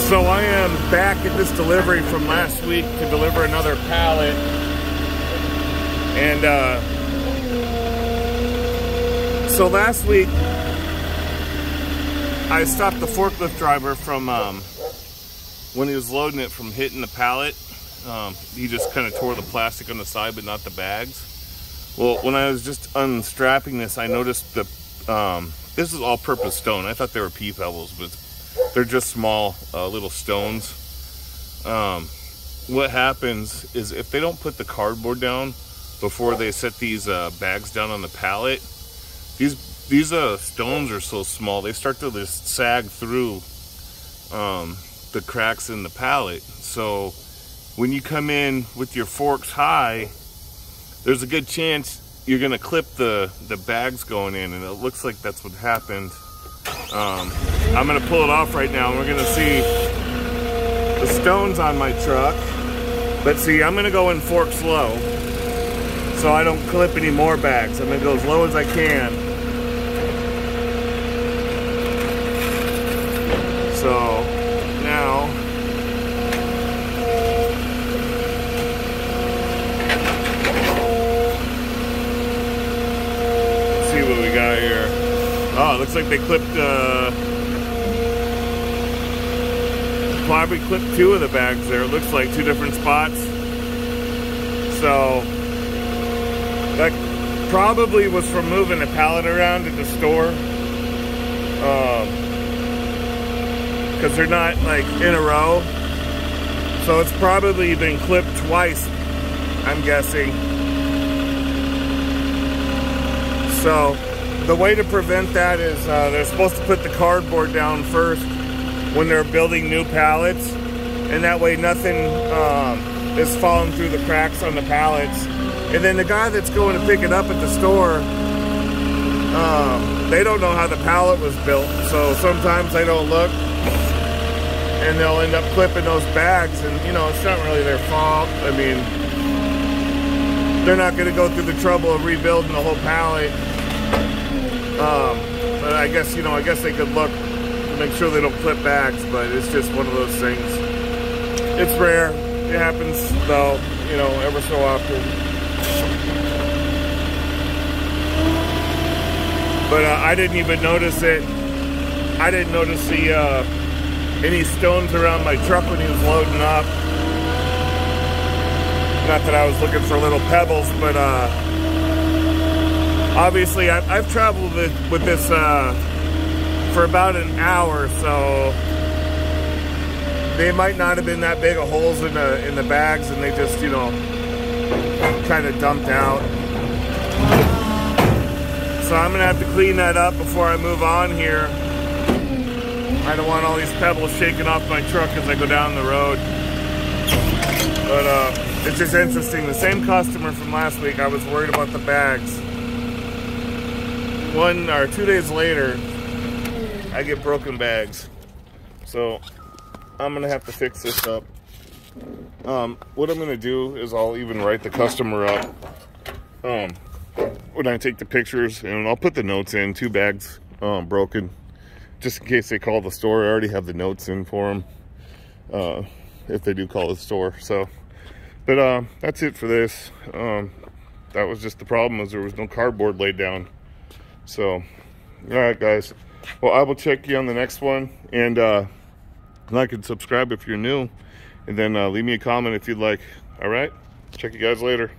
So I am back at this delivery from last week to deliver another pallet. And so last week I stopped the forklift driver from when he was loading it from hitting the pallet. He just kind of tore the plastic on the side but not the bags. Well, when I was just unstrapping this, I noticed the this is all-purpose stone. I thought they were pea pebbles, but they're just small little stones. What happens is if they don't put the cardboard down before they set these bags down on the pallet, these stones are so small they start to just sag through the cracks in the pallet. So when you come in with your forks high, there's a good chance you're gonna clip the bags going in, and it looks like that's what happened. I'm gonna pull it off right now and we're gonna see the stones on my truck. But see, I'm gonna go in forks low so I don't clip any more bags. I'm gonna go as low as I can. So now let's see what we got here. Oh, it looks like they clipped, probably clipped two of the bags there. It looks like two different spots. So that probably was from moving the pallet around at the store. Because they're not like in a row. So it's probably been clipped twice, I'm guessing. So the way to prevent that is they're supposed to put the cardboard down first when they're building new pallets, and that way nothing is falling through the cracks on the pallets. And then the guy that's going to pick it up at the store, they don't know how the pallet was built, so sometimes they don't look and they'll end up clipping those bags, and you know, it's not really their fault. I mean, they're not going to go through the trouble of rebuilding the whole pallet. But I guess, you know, I guess they could look to make sure they don't clip bags, but it's just one of those things. It's rare. It happens though, you know, ever so often. But I didn't even notice it. I didn't notice the any stones around my truck when he was loading up. Not that I was looking for little pebbles, but obviously, I've traveled with this for about an hour, so they might not have been that big of holes in the bags, and they just, you know, kind of dumped out. So I'm gonna have to clean that up before I move on here. I don't want all these pebbles shaking off my truck as I go down the road. But it's just interesting. The same customer from last week, I was worried about the bags. 1 or 2 days later, I get broken bags. So I'm gonna have to fix this up. What I'm gonna do is I'll even write the customer up when I take the pictures, and I'll put the notes in. 2 bags broken, just in case they call the store. I already have the notes in for them if they do call the store. So, but that's it for this. That was just the problem, was there was no cardboard laid down. So, all right, guys. Well, I will check you on the next one, and like and subscribe if you're new, and then leave me a comment if you'd like. All right, check you guys later.